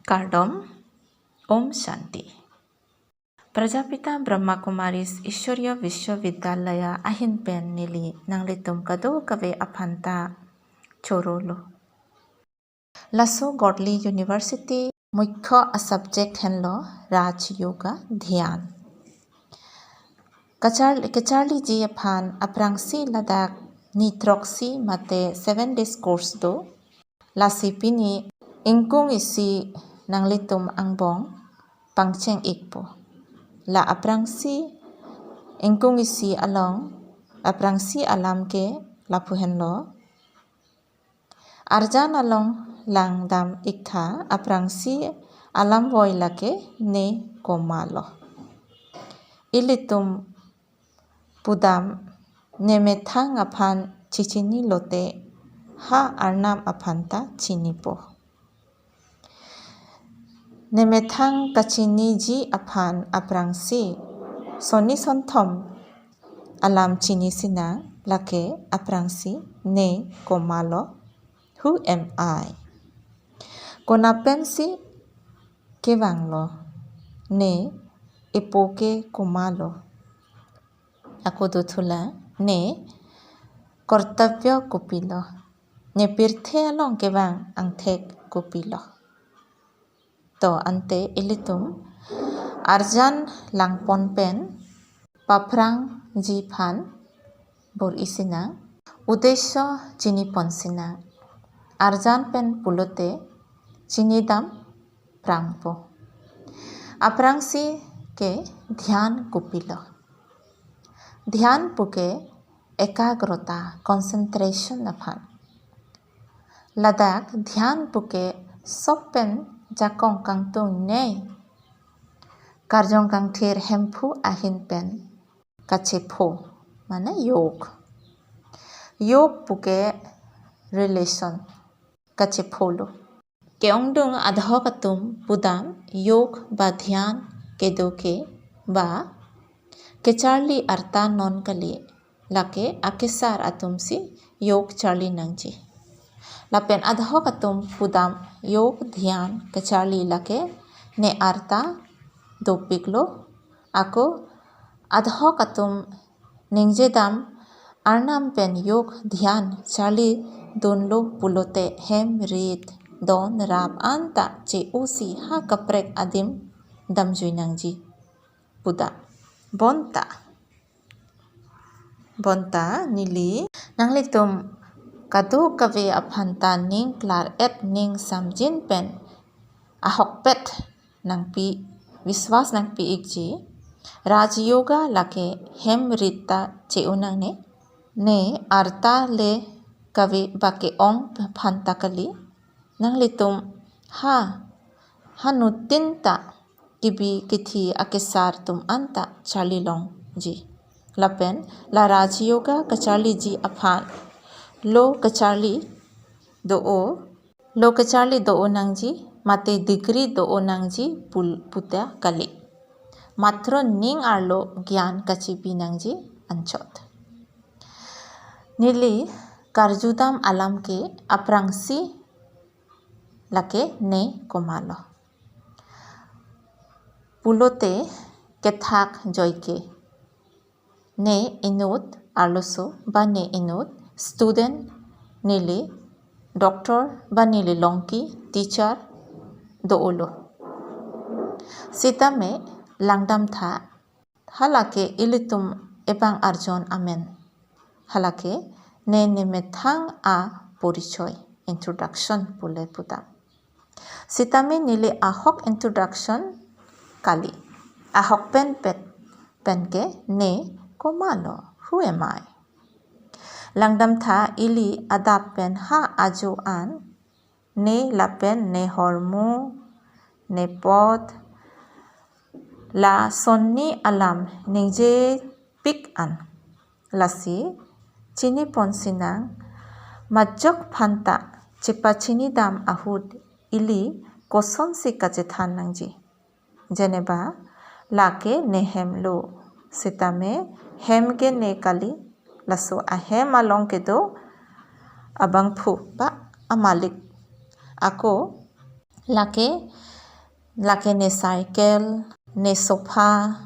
कार्डम ओम शांति। प्रजापिता ब्रह्मा कुमारीस ईश्वरीय विश्वविद्यालय अहिन पेन नीली नांगलितुम कदो कवे अफांता चोरोलो लसो गॉडली यूनिवर्सिटी मुख्य सब्जेक्ट हेनलो राज योगा ध्यान कचारली जी अफान अप्रांसी लदाख नीट्रॉक्सी मते 7 days कोर्स दो लासिपिनी इंकुंग इसी नांगलितुम अंगबोंग पांगचेंग इकपो ला अप्रांसी इंकुंग इसी अलोंग अप्रांसी अलाम के लापुहेनलो अर्जान अलोंग लांगदाम इकथा अप्रांसी अलाम वोय लके ने कोमालो इलितुम पुदाम नेमेथांग अफान चिचिनी लोते हा अर्नाम अफानता चिनिपो नेमेथांग कचिनी जी अफान अप्रांसी सोनी सोनथम अलाम चिनी सिना लके अप्रांसी ने कोमालो Who am I? Konapensi kevanglo ne ipoke komalo ako duthula ne कर्तव्य कुपिलो ने पिर्थे अलोंग केवांग अंगथेक कुपिलो तो अंते इलितुम अर्जान लांगपन पेन पाफ्रांग जी फान बोर इसिना उद्देश्य चिनी पनसिना अर्जान पेन पुलोते चिनी दाम प्रांगपो अप्रांसी के ध्यान कुपिलो ध्यान पुके एकाग्रता कंसंट्रेशन अफान लदाख ध्यान पुके सब पेन जाकों कांगतुंग ने कारजों कांगथेर हेम्फु आहिन पेन काचेफो माने योग पुके रिलेशन काचेफोलो केओंगडुंग आधो कतुम पुदाम योग बा ध्यान के दोके बा केचारली अर्ता नॉन कली लाके आकेसार अतुमसी योग चार्ली नंगजी लापेन आधो कतुम पुदाम योग ध्यान केचारली लाके ने अर्ता दो पिकलो आको आधो कतुम निंजे दाम अर्नाम पेन योग ध्यान चार्ली दोनलो पुलोते हेम रीत दोन राब आंता चे उसी हा कप्रेक आदिम दमजुई नंगजी पुदा bonta nili nanglitum kadu kave aphanta ning klar et ning samjin pen ahok pet nang pi विश्वास नंग पी इकजी राजयोगा लाके हेम रीता चे उनंग ने आर्ता ले कवि बाके ओंग फंता कली नंगली तुम हा नुतिनता किबी किथी अकेसार तुम अंता चाली लोंग जी लपेन ला राजयोगा कचारली जी अफान लो कचारली दो नंग जी माते डिग्री दो नंग जी पुत्या कली मात्र निंग आरलो ज्ञान कचिबी नंग जी अंचोत नीली कारजुदाम आलाम के अप्रांसी लके ने कोमालो पुलोते केथाक जयके ने इनुत आलोसो बा ने इनुत स्टूडेंट नीली डॉक्टर बा नीली लोंकी टीचर दोलो सीता में लांगदाम था हालाके इलितुम एबांग अर्जन आमेन हालाके ने निमेथांग आ परिचय इंट्रोडक्शन पुले पुता सीता में नीले आहक इंट्रोडक्शन काली आहक पेन के ने कोमालो Who am I? Langdam था इली अदाप पेन हा आजो आन ने लापेन ने हरमु ने पद ला सोन्नी अलाम निजे पिक आन लासी चिनी पनसिनांग मज्जक फांता चिपा चिनी दाम आहुद इली कोसन सी काचे थान नंगजी जेनेबा लाके ने हेमलो सीता में हेम के ने काली लसो अहेम आलोंग के दो अबंग फु बा अमालिक ako lake lake ne cycle, ne sofa,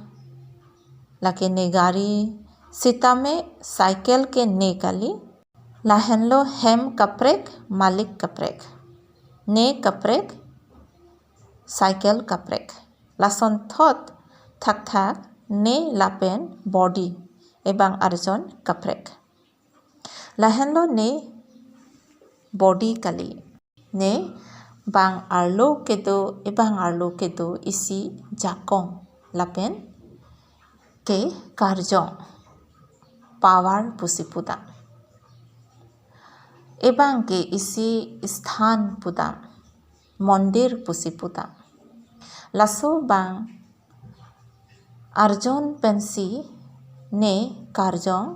lake ne gari, sitame cycle ke ne kali, lahen lo hem kaprek, malik kaprek, ne kaprek, cycle kaprek, lason thot thak thak, ne lapen body, ebang arjon kaprek, lahen lo ne body kali, ne bang arlo kedo ebang arlo kedo isi jakong lapen ke karjong power pusi pudam ebang ke isi sthan pudam mondir pusi pudam laso bang arjon pensi ne karjong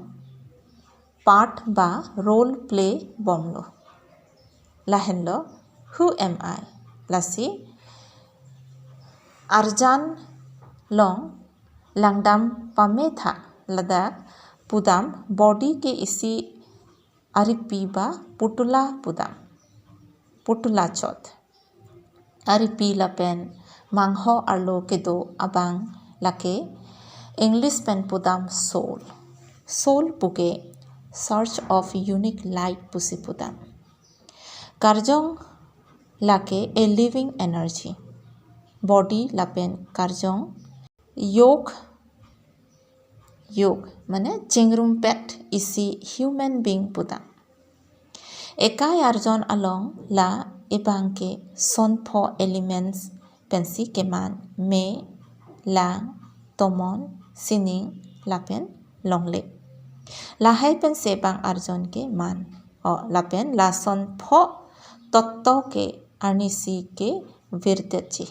part ba role play bomlo lahen lo who am I lasi arjan long langdam pametha ladak pudam body ke isi aripi ba putula pudam putula chot aripi lapen mangho arlo kedo abang lake English pen pudam soul puke search of unique light pusi pudam karjong lake a living energy body lapen karjong yog mane chingrum pet isi human being pudam ekai arjon along la ebang ke sonpho elements pensi keman me lang tomon sining lapen longle lahai pen sebang arjon ke man lapen la sonpho totto ke arnisi ke virtechi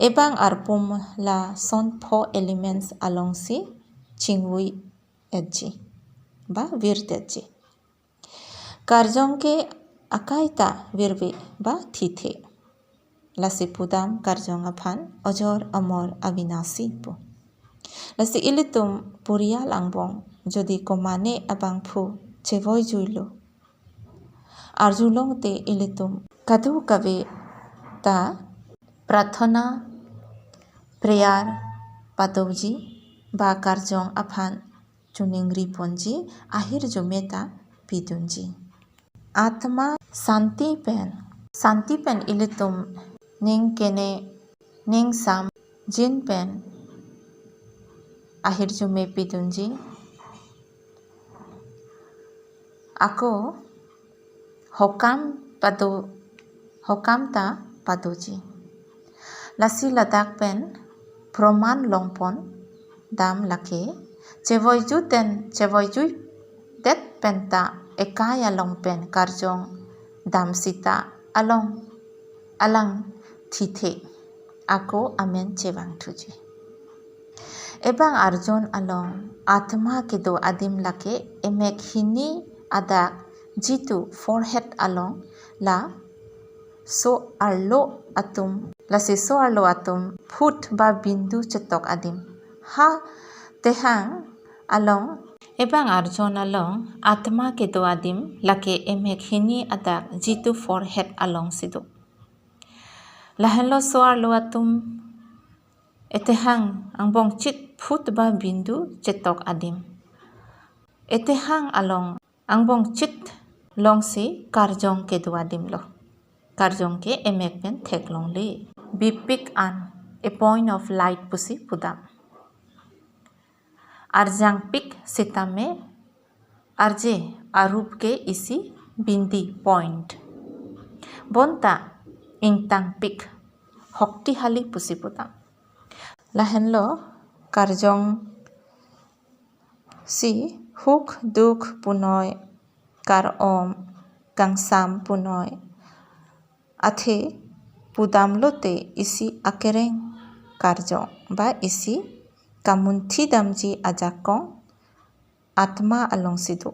ebang arpum la sonpho elements along si chingui edji ba virtechi karjong ke akaita virbe ba thithe lasi pudam karjong aphan ojor amor avinasi pu lasi ilitum puria langbong jodi komane abang phu chevoi juilo arjulong te ilitum kadu kave ta प्रार्थना prayer पातोजी बा karjong aphan chuningri ponji ahir jumeta pidunji atma santi pen ilitum ning kene ning sam jin pen ahir jume pidunji ako hokam ta padoji lasi ladak pen proman longpon dam lake chevoiju det penta ekaya longpen karjong dam sita alang thithe ako amen chewang thuji ebang arjon along atma kedo adim lake emek hini adak jitu forehead along la so arlo atum phut ba bindu chetok adim ha tehang along ebang arjon along atma kedo adim lake emek hini adak jitu forehead along sido lahenlo so arlo atum etehang angbong chit phut ba bindu chetok adim etehang along angbong chit longsi karjong kedo adim lo karjong ke emek pen theklong le bipik an a point of light pusi pudam arjang pik sitame arje arup ke isi bindi point bonta ingtang pik hokti hali pusi pudam lahenlo karjong si huk duk punoy kar om kangsam punoy athe pudam lote isi akereng karjong ba isi kamunthi damji ajakong atma along sidu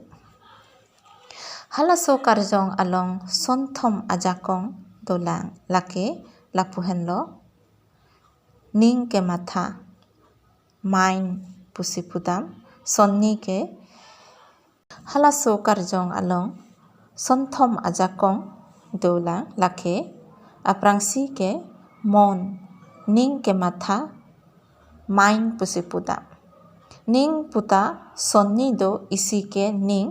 halaso karjong along sonthom ajakong dolang lake lapuhenlo ning ke matha mind pusi pudam sonni ke halaso karjong along sonthom ajakong dolang lake aprangsi ke mon ning ke matha mind pusipuda ning puta sonni do isi ke ning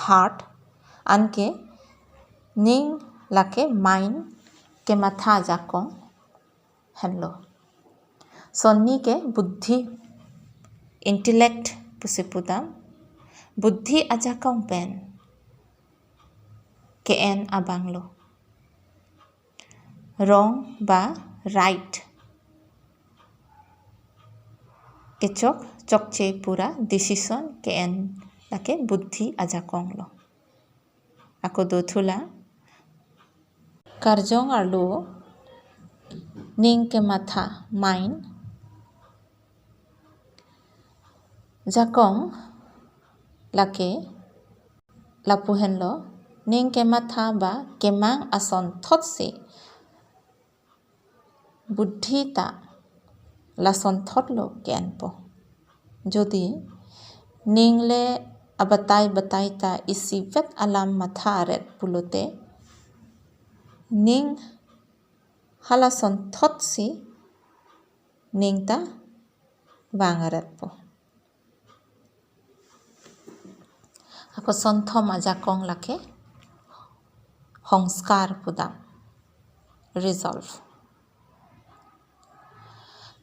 heart anke ning lake mind ke matha jakong hello sonni ke buddhi intellect pusipuda buddhi ajakong pen ke en abanglo wrong ba right kechok chokche pura decision ke en lake buddhi ajakong lo ako do thula karjong arlo ning ke matha mind jakong lake lapuhen lo ning ke matha ba kemang ason thot se buddhi ta lason thot lo ken po jodi ningle abatai ta isi vet alam matha ret pulote ning halason thot si ning ta wangaret po ako sonthom ajakong lake hongskar pudam resolve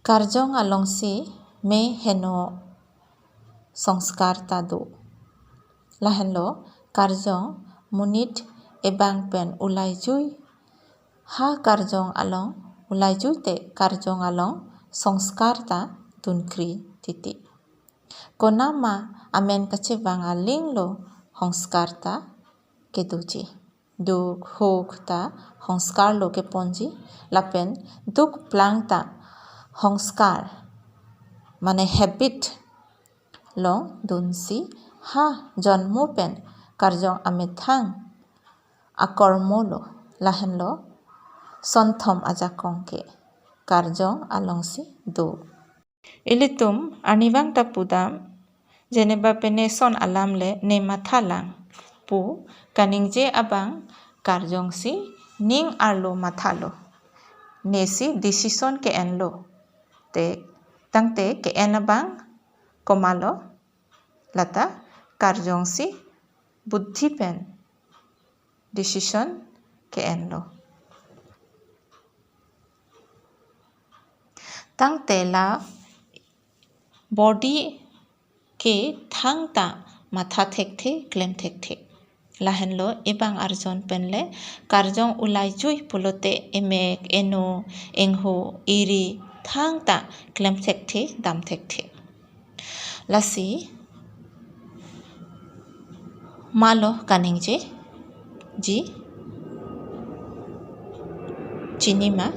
karjong alongsi me heno সংস্কার ta do lahenlo karjong munit ebang pen ulai jui ha karjong along ulai jui te karjong along সংস্কার ta dunkri titi konama amen kache banga linglo সংস্কার ta keduji duk hok ta সংস্কার lo ke ponji lapen duk plang ta সংস্কার মানে habit long dunsi ha jonmo pen karjong amethang akormo lo lahen lo sonthom ajakong ke karjong alongsi do ilitum anibang tapudam jeneba peneson alam le ne mathalang pu kaningje abang karjong si ning arlo mathalo nesi decision ke enlo te tangte ke enabang komalo lata karjong si buddhi pen decision ke enlo tangte la body ke thangta matha thekte klem thekte lahenlo ebang arjon penle karjong ulai jui pulote emek eno engho iri thangta klem thekte dam thekte lasi malo kaningje ji chinima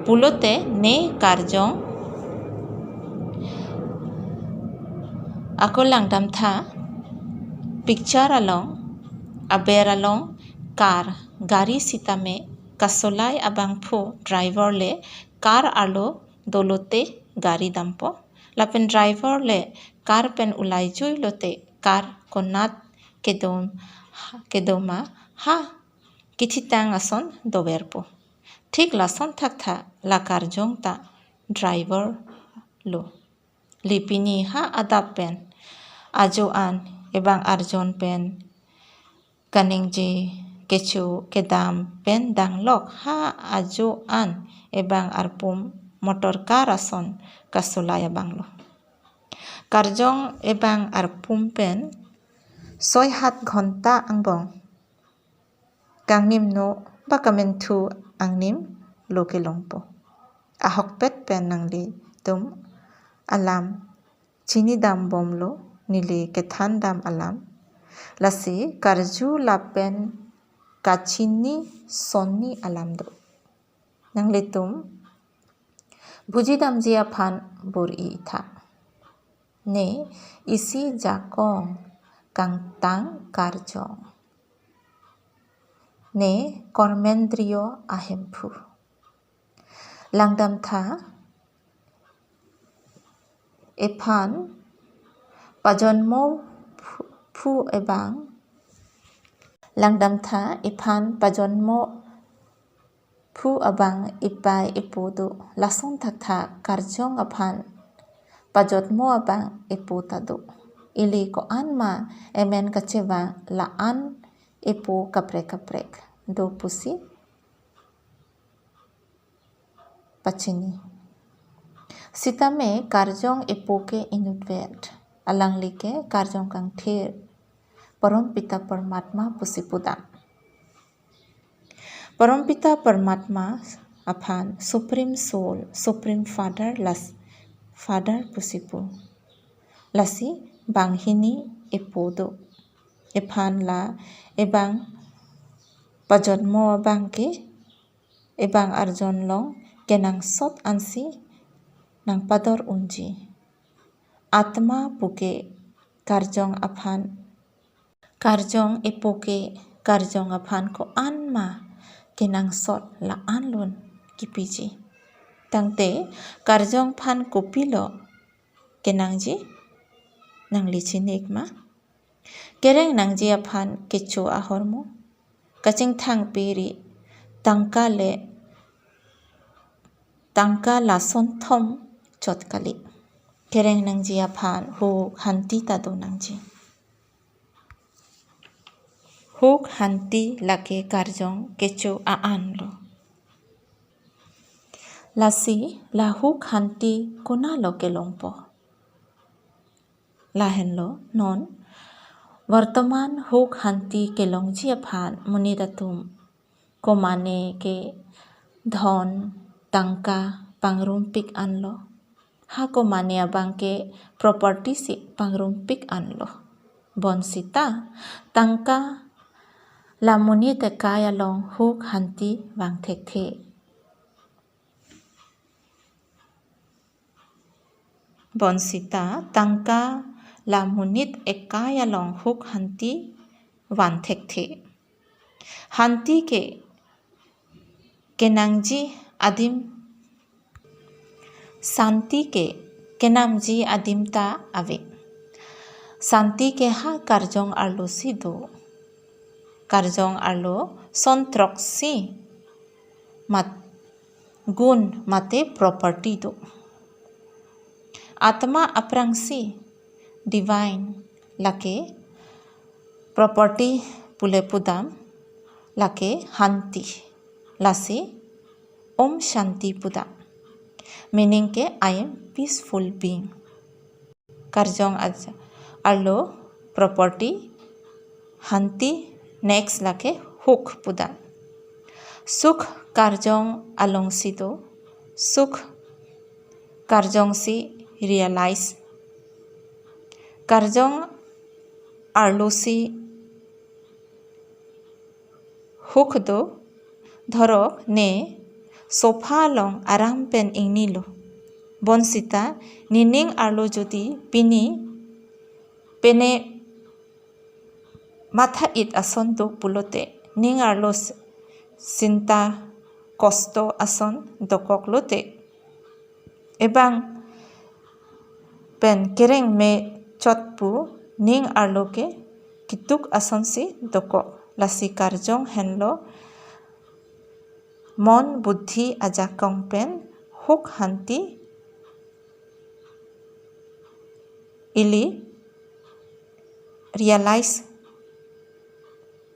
pulote ne karjong akolang dam tha picture along aber along car gari sitame kasolai abang phu driver le car alo dolote gari dampo lapen driver le car pen ulai jui lote car konat kedoma ha kichitang ason doberpo ঠিক লাসন থাকথা লাকার জংতা driver লো লিপিনি হা আদাব pen আজো আন এবং Arjan pen কানিংজি কেচু কেদাম pen দাংলক হা আজো আন এবং আরপুম motor car আসন কাসুলায়া bungalow কারজং এবং আরপুম pen 6-7 ঘন্টা আংবং কাংনিম no বা কামেন্থু angnim loke longpo ahok pet pen nangli tum alam chini dam bomlo nili kethan dam alam lasi karju lapen kachini sonni alam do nangli tum buji dam jia phan bor i tha ne isi jakong kangtang karjong ne kormendrio ahemphu langdam tha ephan pajonmo phu ebang langdam tha ephan pajonmo Pu abang ipai ipudu lasong thak karjong aphan pajot mo abang ipu tadu. Ili ko anma emen kacebang laan ipu kaprek do pusi pacini. Sitame karjong ipu ke inudvet alang like karjong kang thir Parampita Paramatma pusi pudam. Parampita Paramatma aphan Supreme Soul, Supreme Father Father pusipu. Lasi banghini ipudu. Iphan la ibang pajodmo abang ke ibang arjon long kenang sot ansi nang pador unji. Atma puke karjong aphan karjong ipuke karjong aphan ko anma kenang sot la anlun kipiji. Tangte karjong phan kupilo kenangji nang lichinik ma. Kereng nangji aphan kichu ahormo. Kaching thang piri tangka la son thom chotkali. Kereng nangji aphan hu hanti tadu nangji. Huk hanti lake karjong kecho aan lo. Lasi la huk hanti kuna lo kelongpo. Lahen lo non वर्तमान hook हंती के लोंगजी अपहान मुनिरतुम को माने के धन तंका पंगरुम्पिक अनलो हा को माने अबांग के प्रॉपर्टी से पंगरुम्पिक अनलो बंसिता तंका ला मुनि ते काया लोंग हुक हंती वांग थेक थे बंसिता तंका la munit ekaya long huk hanti wan thek the. Hanti ke kenangji adim santi ke kenamji adimta ave. Santi ke ha karjong arlo si do. Karjong arlo son troksi mat gun mate property do. Atma aprangsi divine lake property pule pudam lake hanti lasi om shanti pudam meaning ke I am peaceful being. Karjong arlo property hanti next lake huk pudam. Sukh karjong along sido sukh karjong si realize karjong arlosi huk do dhorok ne sofa long aram pen ingnilo bonsita nining arlo jodi pini pene matha it ason do pulote ning arlo sinta kosto ason dokok lote ebang pen kereng me chotpu ning arloke kituk asonsi doko lasi karjong henlo mon buddhi ajakong pen huk hanti ili realize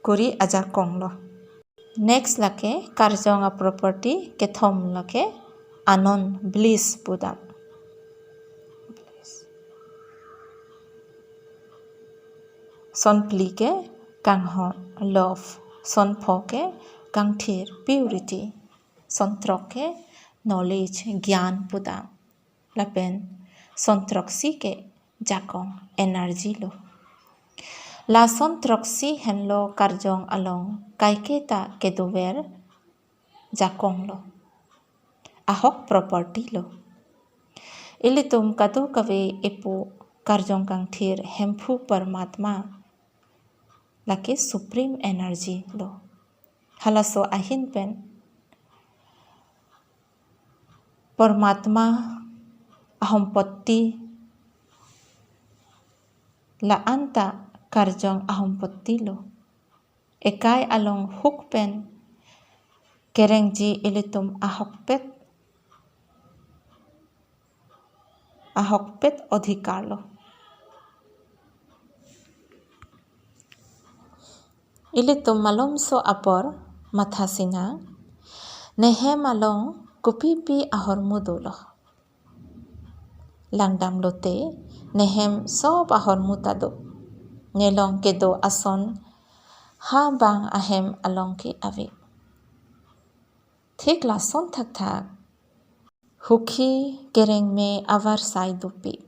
kuri ajakong lo. Next lake karjong a property kethom lake anon bliss pudam. Son pli ke kang hon love son pho ke kang thir purity son trok ke knowledge ज्ञान pudam lapen son troksi ke jakong energy lo la son troksi henlo karjong along kaike ta ke dover jakong lo ahok property lo ilitum katu kave epu karjong kang thir hemphu parmatma lake supreme energy lo halaso ahin pen parmatma ahompatti la anta karjong ahompatti lo ekai along huk pen Kerengji ilitum ahokpet ଅଧିকাৰ lo. Ilitum malomso apor mathasina nehe malong kupipi ahor mudulo. Langdam lote nehem sob ahor mutado. Nelong kedo ason ha bang ahem along ki avi. Thik lason thak হুকি কেরেং মে আবার সাই দুপিক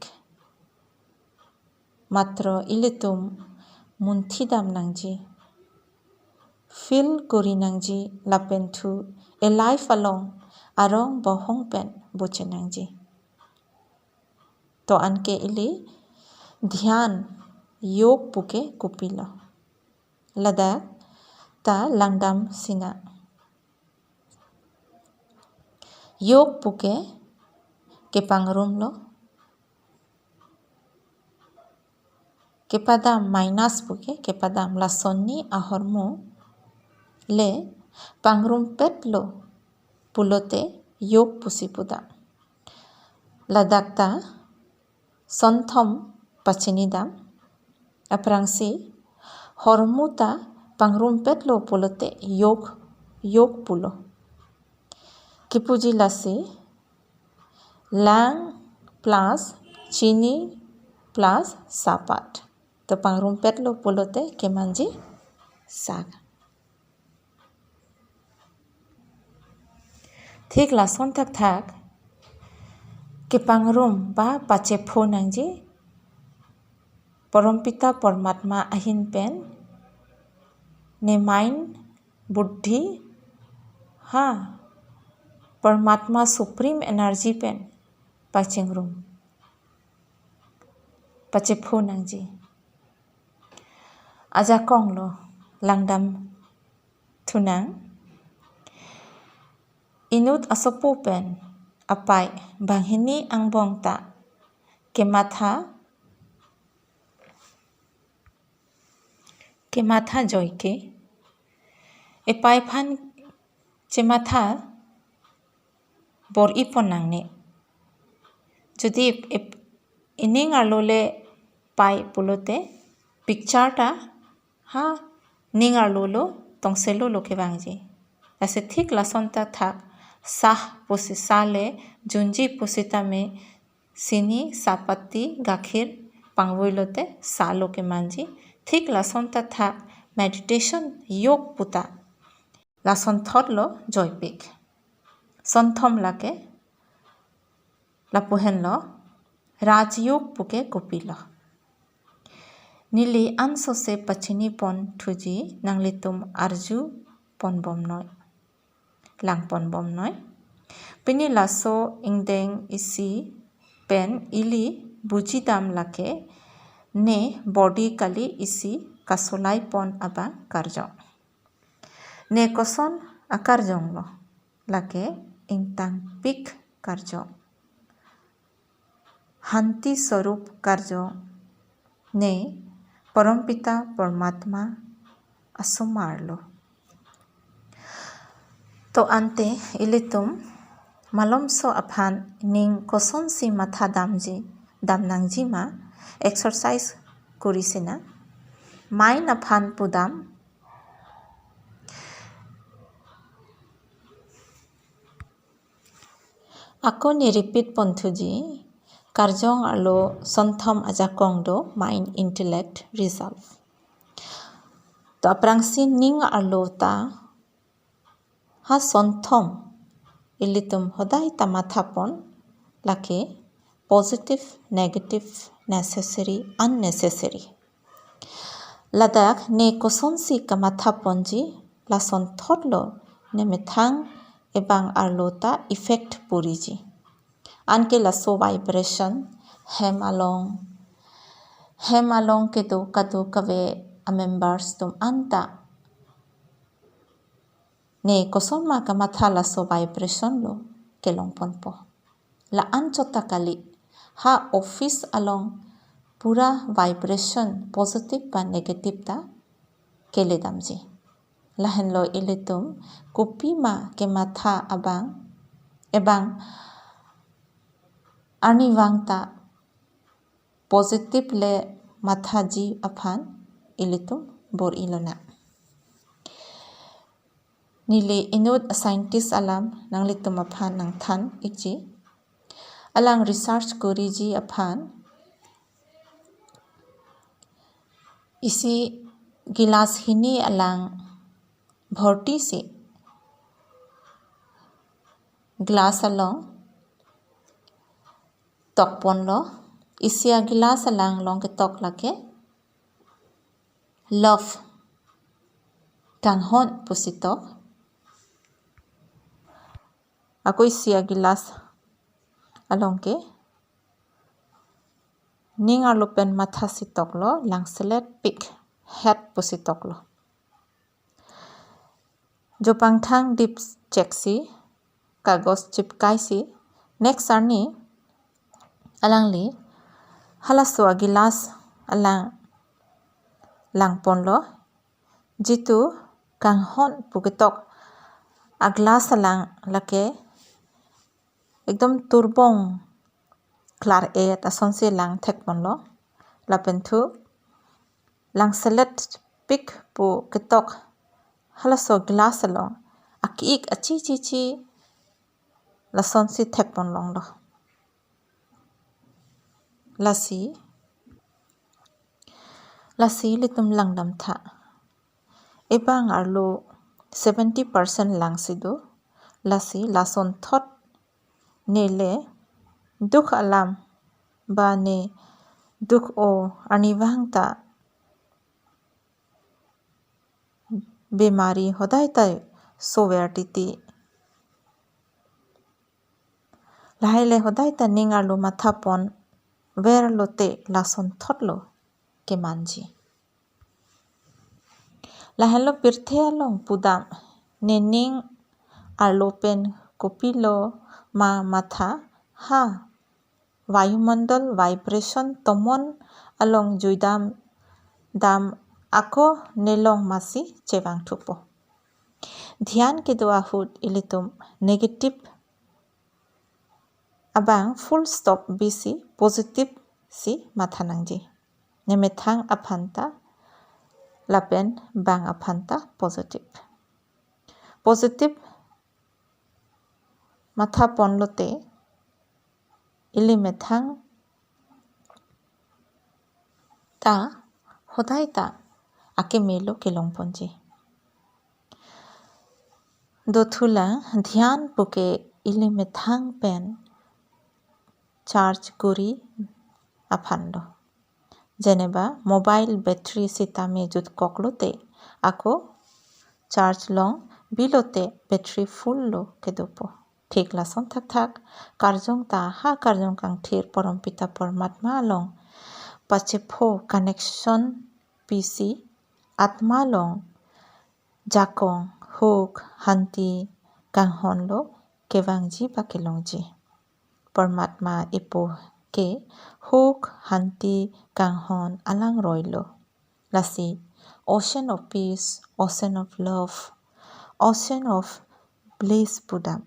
মাত্র ইলিতুম মুন্থিদাম নাংজি feel করি নাংজি লাপেন্থু এ life আলং আরং বহং পেন বচে নাংজি তো আনকে ইলি ধ্যান योग পুকে কুপিল লাদাক তা লাংদাম সিনা योग puke kepangrum lo kepadam minus puke kepadam lasonni ahormu le pangrum pet lo pulote योग pusi puda ladakta sonthom pachinidam aprangsi hormuta pangrum pet lo pulote योग pulo Kipuji lasi lang plus chini plus sapat. To pangrumpet lo pulote kemanji sag. Thik lason thak ke pangrum ba pache pho nangji Parampita Paramatma ahin pen ne mind buddhi ha परमात्मा supreme energy pen पाचिंगरुम पाचेफो नांगजी आजा कोंगलो लांगदाम थुनांग इनुत असपो pen अपाय बांहिनी आंगबोंगता के माथा जयके एपाय फान चे माथा bor ipon nangne jodi ining arlole pai pulote picture ta ha ning arlolo tongselo loke bangji ase thik lason ta thak sah posi sale junji posita me sini sapati gakhir pangboilote saloke manji thik lason ta thak meditation योग puta lason thotlo joypik Sonthom lake lapuhen lo rajयोग puke kopilo nili anso se pachini pon thuji nanglitum arju pon bomnoi lang pon bomnoi pini laso ingdeng isi pen ili bujidam lake ne body kali isi kasolai pon aba karjo ne koson akarjong lo lake ingtang pik karjo hanti swarup karjo ne parampita paramatma asomarlo to ante ilitum malomso aphan ning koson si matha damnangji ma exercise kurisina mind aphan pudam Ako ni repeat ponthuji karjong alo sonthom ajakong do mind intellect resolve. To aprangsi ning alo ta ha sonthom ilitum hodai tamathapon lake positive, negative, necessary, unnecessary. Ladak ne kosonsi kamathaponji la sonthotlo ne methang ebang arlota effect puriji anke laso vibration hem along ke to kadu kave a members tum anta ne koson ma kamatha laso vibration lo kelong ponpo la anchota kali ha office along pura vibration positive ba negative ta kele damji lahen lo ilitum kopi ma ke matha abang ebang arniwang ta positive le matha ji aphan ilitum bor ilona. Nili inut scientist alam nang litum aphan nang than ikji alang research kuri ji aphan isi gilas hini alang भर्ती से glass along tok pon lo isia gilas alang long ke tok lake love kang hon pusitok ako isia gilas along ke ning arlopen matha sitok lo lang selet pik head pusitok lo जो pangthang dip cheksi kagos chipkai si next arni alang li halaswa gilas alang lang pon lo jitu kang hon puketok a glass alang lake ekdom turbong klar e ta sonse lang thek pon lo lapenthu lang selet pik pu ketok halaso glass along akik achi chi chi lason si thek pon long lo lasi litum langdam tha ebang arlo 70% lang sidu lasi lason thot nele dukh alam ba ne dukh o arniwang ta बीमारी होदाय ताय Sawyer TT लाहेले होदाय ता निंगार लो माथा पन where Lotay Larsen thought लो के मानजी लाहेलो पिरथे आलों पुदाम ने निंग आलोपेन Coppola मा माथा हा वायुमंडल वाइब्रेशन तमन आलों जुइदाम दाम ako nelong masi cewang thupo ध्यान के दुआ हुट इलिtum negative abang full stop bisi positive si mathanangji nemethang aphanta lapen bang aphanta positive matha ponlote ili methang ta hodai ta ake melo kelong ponji दोथुला ध्यान पुके इले मेथांग pen charge कुरी अफांडो जेनेबा mobile battery Sita में जुत कोकलोते आको चार्ज लोंग बिलोते बैटरी फुल लो के दोपो ठीक Larsen थक थक कारजों ता हा कारजों कांग थीर परमपिता परमात्मा लोंग पचेफो कनेक्शन पीसी आत्मा लोंग जाकों हुक हंती कांगहन लो केवांगजी बाकेलोंगजी परमात्मा इपो के हुक हंती कांगहन अलांग रोइलो लासी ocean of peace ocean of love ocean of bliss पुदाम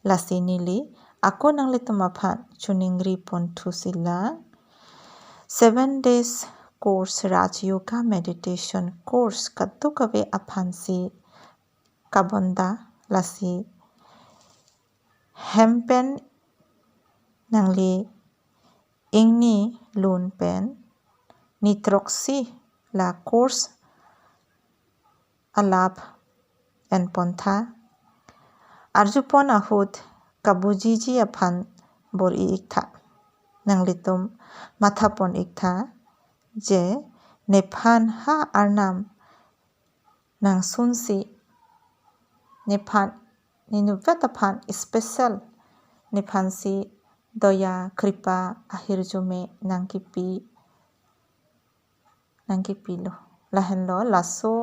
लासी नीली आको नांगले तुमाफान चुनिंगरी पोंथुसिला 7 days course Raj Yoga meditation course kaddu kabe aphansi kabonda lasi hempen nangli ingni lun pen nitroxy la course alap en pontha arjupon ahut kabujiji aphan bor ikha nanglitum mathapon ikha je nephan ha arnam nang sunsi nephan ninuvatapan special nephansi doya kripa ahirjume nangkipi lo lahen lo laso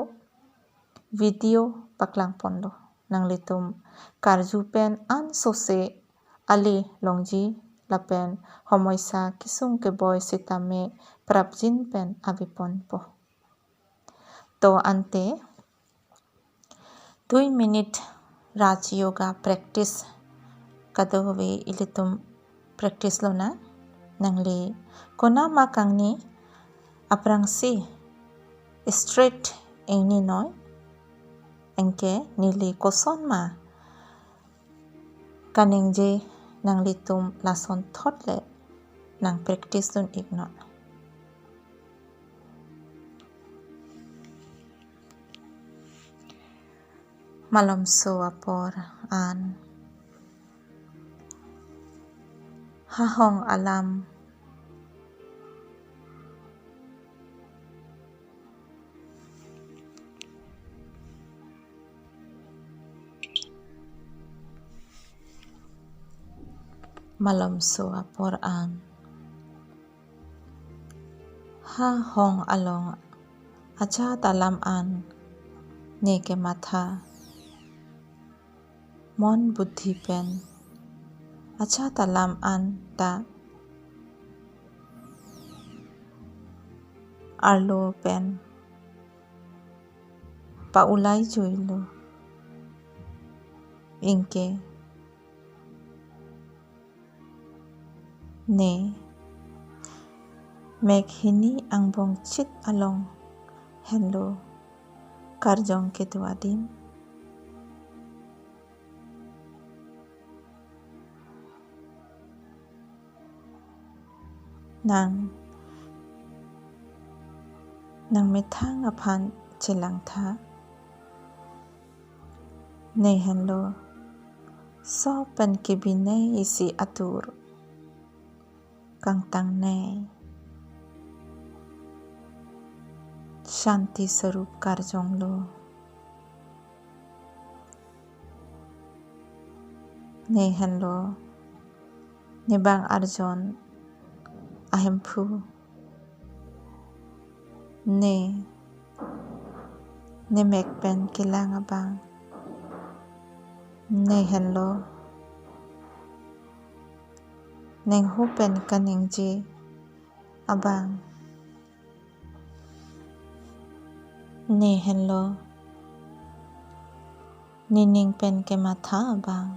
video paklang pondo nanglitum karjupen an sose ali longji lapen homoisa kisung ke boy sitame prapjin pen avipon po to ante 2 minute Raj Yoga practice kadowe ilitum practice lona nangli kona makangni aprangsi straight engni noy engke nili koson ma kanengje nangli tum lason thotle nang practice lun ignot malam so apor an hahong alam malam so apor an hahong along acha talam an neke matha mon buddhi pen acha talam an ta arlo pen paulai joilo inke ne meghini angbong chit along hello karjong ke duadim nang methang aphan chilang tha ne hello so pen ke bine isi atur kang tang ne shanti sarup karjong lo ne hello ne bang arjon ahemphu ne mekpen kilang abang ne hello neng hupen kanengji abang ne hello nining pen ke matha abang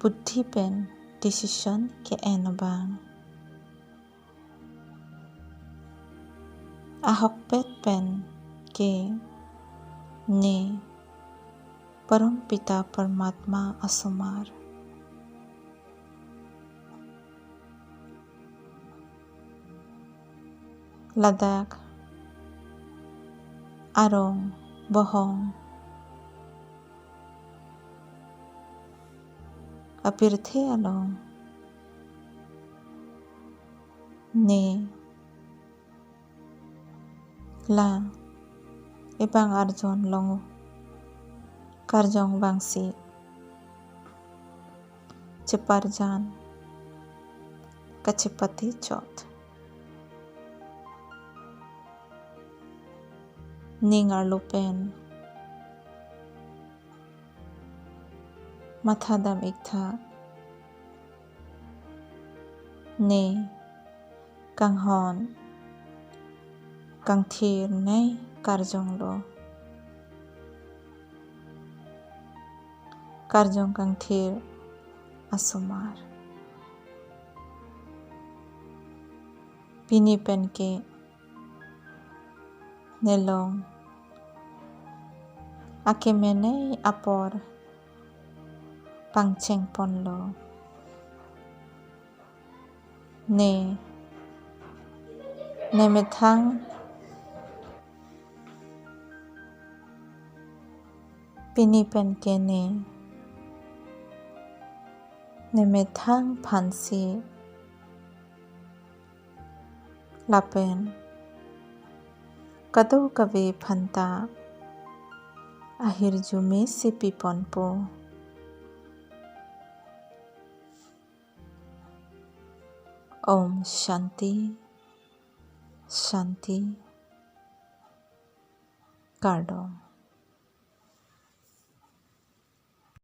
buddhi pen decision ke en abang ahok pet pen ke ne param pita परमात्मा असुमार Ladakh arong bohong apirthe along ne la ebang arjon longo karjong bangsi ceparjan kacepati chot ningar lupen mathadam iktha ne kanghon kangthir nei karjong lo karjong kangthir asumar pini penke nelong akemene apor pangcheng ponlo ne methang pini penke ne methang phansi lapen kado kabe phanta ahir jume sipi ponpo Om Shanti Shanti Kardom